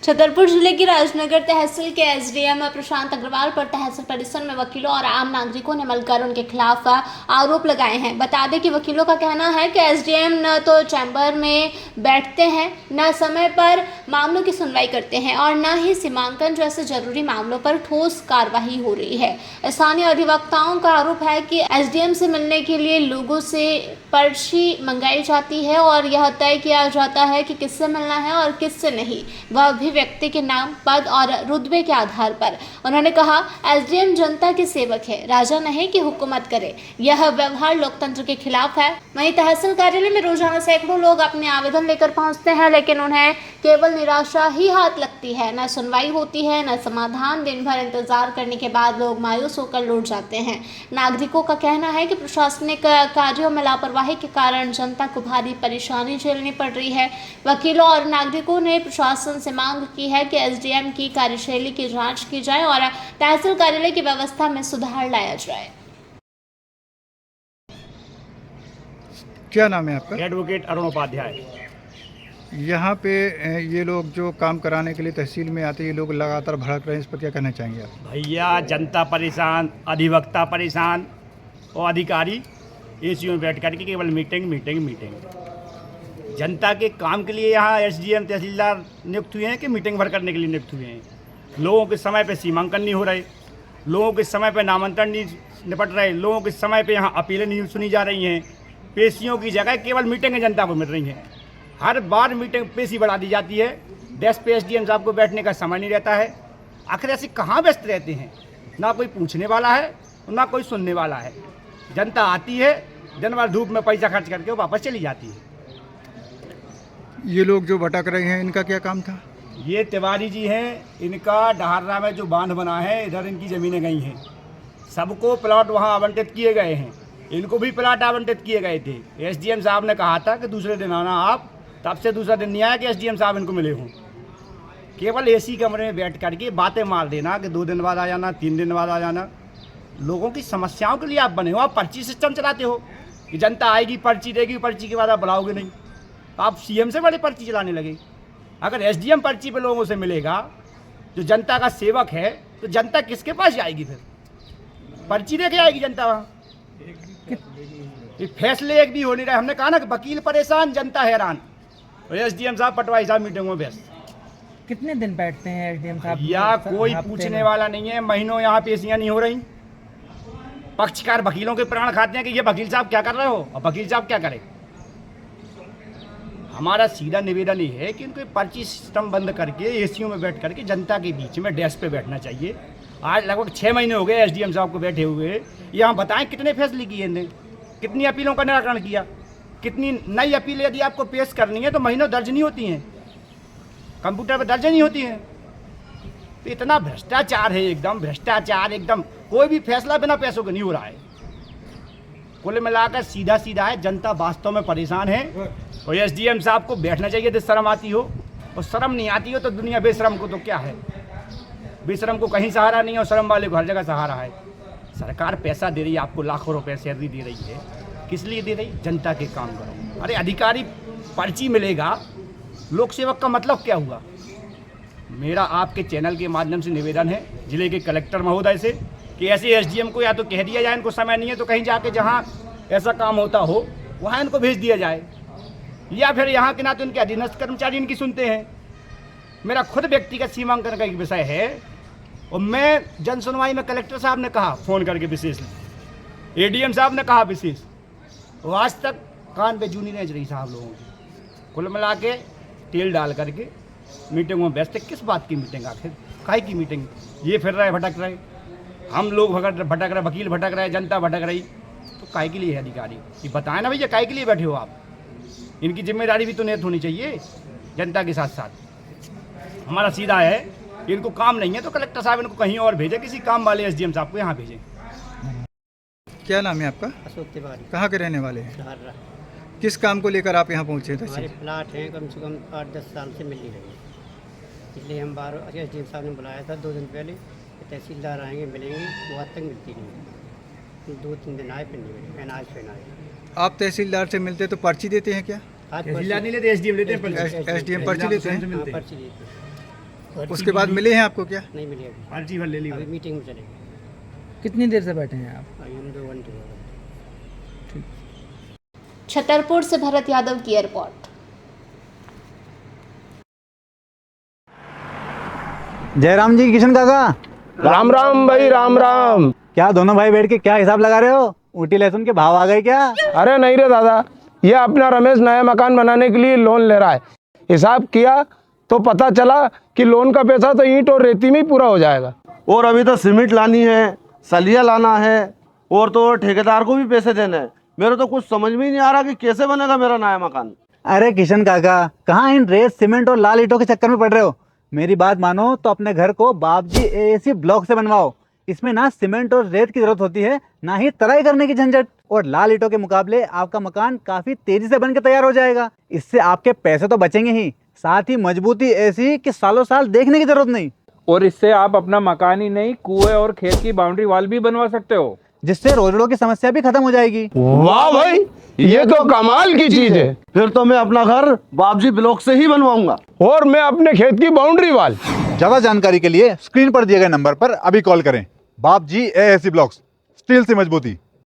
छतरपुर जिले की राजनगर तहसील के एसडीएम प्रशांत अग्रवाल पर तहसील परिसर में वकीलों और आम नागरिकों ने मिलकर उनके खिलाफ आरोप लगाए हैं। बता दें कि वकीलों का कहना है कि एसडीएम न तो चैम्बर में बैठते हैं, न समय पर मामलों की सुनवाई करते हैं और न ही सीमांकन जैसे जरूरी मामलों पर ठोस कार्रवाई हो रही है। स्थानीय अधिवक्ताओं का आरोप है कि एसडीएम से मिलने के लिए लोगों से पर्ची मंगाई जाती है और यह तय किया जाता है कि किससे मिलना है और किससे नहीं, वह भी व्यक्ति के नाम, पद और रुतबे के आधार पर। उन्होंने कहा, एसडीएम जनता के सेवक है, राजा नहीं कि हुकूमत करे। यह व्यवहार लोकतंत्र के खिलाफ है। वहीं तहसील कार्यालय में रोजाना सैकड़ों लोग अपने आवेदन लेकर पहुंचते हैं, लेकिन उन्हें केवल निराशा ही हाथ लगती है। न सुनवाई होती है, न समाधान। दिन भर इंतजार करने के बाद लोग मायूस होकर लौट जाते हैं। नागरिकों का कहना है कि प्रशासनिक कार्यों में लापरवाही के कारण जनता को भारी परेशानी झेलनी पड़ रही है। वकीलों और नागरिकों ने प्रशासन से मांग की है कि एसडीएम की कार्यशैली की जांच की जाए और तहसील कार्यालय की व्यवस्था में सुधार लाया जाए। क्या नाम है आपका? एडवोकेट अरुण उपाध्याय। यहाँ पे ये लोग जो काम कराने के लिए तहसील में आते हैं, ये लोग लगातार भड़क रहे हैं, इस पर क्या कहना चाहेंगे आप? भैया, जनता परेशान, अधिवक्ता परेशान और अधिकारी एसी में बैठ करके केवल मीटिंग मीटिंग मीटिंग। जनता के काम के लिए यहाँ एसडीएम तहसीलदार नियुक्त हुए हैं कि मीटिंग भर करने के लिए नियुक्त हुए हैं। लोगों के समय पे सीमांकन नहीं हो रहे, लोगों के समय पे नामांतरण नहीं निपट रहे, लोगों के समय पे यहाँ अपीलें नहीं सुनी जा रही हैं। पेशियों की जगह केवल मीटिंगें जनता को मिल रही हैं। हर बार मीटिंग पेशी बढ़ा दी जाती है, डेस्क पे एसडीएम साहब को बैठने का समय नहीं रहता है। आखिर ऐसे कहाँ व्यस्त रहते हैं? ना कोई पूछने वाला है ना कोई सुनने वाला है। जनता आती है, दिन भर धूप में पैसा खर्च करके वो वापस चली जाती है। ये लोग जो भटक रहे हैं, इनका क्या काम था? ये तिवारी जी हैं, इनका डहारा में जो बांध बना है, इधर इनकी ज़मीनें गई हैं। सबको प्लॉट वहाँ आवंटित किए गए हैं, इनको भी प्लॉट आवंटित किए गए थे। एसडीएम साहब ने कहा था कि दूसरे दिन आना आप, तब से दूसरा दिन नहीं आया कि एसडीएम साहब इनको मिले हों। केवल एसी कमरे में बैठ करके बातें मार देना कि 2 दिन बाद आ जाना, 3 दिन बाद आ जाना। लोगों की समस्याओं के लिए आप बने हो, आप पर्ची सिस्टम चलाते हो कि जनता आएगी, पर्ची देगी, पर्ची के बाद आप बुलाओगे नहीं। आप सीएम से बड़े पर्ची चलाने लगे। अगर एसडीएम पर्ची पे लोगों से मिलेगा, जो जनता का सेवक है, तो जनता किसके पास जाएगी? फिर पर्ची दे के आएगी जनता वहाँ। फैसले एक भी हो नहीं रहे। हमने कहा ना कि वकील परेशान, जनता हैरान। और एसडीएम साहब, पटवारी साहब मीटिंग में व्यस्त। कितने दिन बैठते हैं एसडीएम साहब? या कोई पूछने वाला नहीं है। महीनों यहाँ पेशियाँ नहीं हो रही। पक्षकार वकीलों के प्राण खाते हैं कि ये वकील साहब क्या कर रहे हो और वकील साहब क्या करें। हमारा सीधा निवेदन ये है कि उनको पर्ची सिस्टम बंद करके एसीओ में बैठ करके जनता के बीच में डेस्क पे बैठना चाहिए। आज लगभग 6 महीने हो गए एसडीएम साहब को बैठे हुए। यहाँ बताएं कितने फैसले किए इन्होंने, कितनी अपीलों का निराकरण किया, कितनी नई अपील यदि आपको पेश करनी है तो महीनों दर्ज नहीं होती हैं, कंप्यूटर पर दर्ज नहीं होती हैं। तो इतना भ्रष्टाचार है, एकदम भ्रष्टाचार, एकदम कोई भी फैसला बिना पैसों के नहीं हो रहा है। कुल मिलाकर सीधा सीधा है, जनता वास्तव में परेशान है। और एसडीएम साहब को बैठना चाहिए तो शर्म आती हो, और शर्म नहीं आती हो तो दुनिया बेशरम को तो क्या है। बेशरम को कहीं सहारा नहीं है और शर्म वाले को हर जगह सहारा है। सरकार पैसा दे रही है, आपको लाखों रुपए सैलरी दे रही है, किस लिए दे रही? जनता के काम करो। अरे अधिकारी पर्ची मिलेगा, लोक सेवक का मतलब क्या हुआ? मेरा आपके चैनल के माध्यम से निवेदन है जिले के कलेक्टर महोदय से कि ऐसे एसडीएम को या तो कह दिया जाए इनको समय नहीं है, तो कहीं जाके जहाँ ऐसा काम होता हो वहाँ इनको भेज दिया जाए, या फिर यहाँ के ना तो इनके अधीनस्थ कर्मचारी इनकी सुनते हैं। मेरा खुद व्यक्तिगत सीमांकन का एक विषय है और मैं जन सुनवाई में कलेक्टर साहब ने कहा फ़ोन करके विशेष, एडीएम साहब ने कहा विशेष, तो आज तक कान पे जू नहीं रह रही साहब लोगों की। कुल मिला के तेल डाल करके मीटिंग में व्यस्त है। किस बात की मीटिंग? आखिर काहे की मीटिंग? ये फिर रहे, भटक रहे, हम लोग भटक रहे, वकील भटक रहे, जनता भटक रही, तो काहे के लिए है अधिकारी? ये बताएं ना भैया, काहे के लिए बैठे हो आप? इनकी जिम्मेदारी भी तो नियत होनी चाहिए जनता के साथ साथ। हमारा सीधा है, इनको काम नहीं है तो कलेक्टर साहब इनको कहीं और भेजें, किसी काम वाले एसडीएम साहब को यहाँ भेजें। क्या नाम है आपका? अशोक तिवारी। कहाँ के रहने वाले हैं? डहारा। किस काम को लेकर आप यहाँ पहुँचे थे? हमारे प्लाट हैं, कम से कम 8-10 साल से मिल नहीं रही, इसलिए हम बार एसडीएम साहब ने बुलाया था 2 दिन पहले कि तहसीलदार आएंगे, मिलेंगे। वो आज तक मिलती नहीं। 2-3 दिन आए, फिर नहीं मिले। मैंने आज फिर आए। आप तहसीलदार से मिलते तो पर्ची देते हैं क्या? आज तहसीलदार नहीं लेते, एसडीएम लेते हैं। एसडीएम पर्ची लेते हैं? पर्ची देते हैं। उसके बाद मिले हैं आपको क्या? नहीं मिली अभी, अर्जी भर ले ली अभी मीटिंग में चलेगी। कितनी देर से बैठे हैं आप? अभी हम 2 घंटे हो गए। छतरपुर से भरत यादव की रिपोर्ट। जयराम जी, किशन काका, राम राम भाई, राम राम। क्या दोनों भाई बैठ के क्या हिसाब लगा रहे हो? ऊटी लहसुन के भाव आ गए क्या? अरे नहीं रे दादा, ये अपना रमेश नया मकान बनाने के लिए लोन ले रहा है। हिसाब किया तो पता चला कि लोन का पैसा तो ईंट और रेती में ही पूरा हो जाएगा। और अभी तो सीमेंट लानी है, सलिया लाना है, और तो ठेकेदार को भी पैसे देने हैं। मेरे तो कुछ समझ में ही नहीं आ रहा कि कैसे बनेगा मेरा नया मकान। अरे किशन काका, कहाँ इन रेत सीमेंट और लाल ईंटों के चक्कर में पड़ रहे हो? मेरी बात मानो तो अपने घर को बाबजी एएसी ब्लॉक से बनवाओ। इसमें ना सीमेंट और रेत की जरूरत होती है, ना ही तराई करने की झंझट। और लाल ईंटों के मुकाबले आपका मकान काफी तेजी से बनकर तैयार हो जाएगा। इससे आपके पैसे तो बचेंगे ही, साथ ही मजबूती ऐसी कि सालों साल देखने की जरूरत नहीं। और इससे आप अपना मकान ही नहीं, कुएं और खेत की बाउंड्री वॉल भी बनवा सकते हो, जिससे रोजड़ों की समस्या भी खत्म हो जाएगी। वाह भाई, ये तो कमाल की चीज है। फिर तो मैं अपना घर बाबजी ब्लॉक से ही बनवाऊंगा। और मैं अपने खेत की बाउंड्री वाल। ज्यादा जानकारी के लिए स्क्रीन पर दिए गए नंबर पर अभी कॉल करें। बाबजी एएसी ब्लॉक्स, स्टील से मजबूती।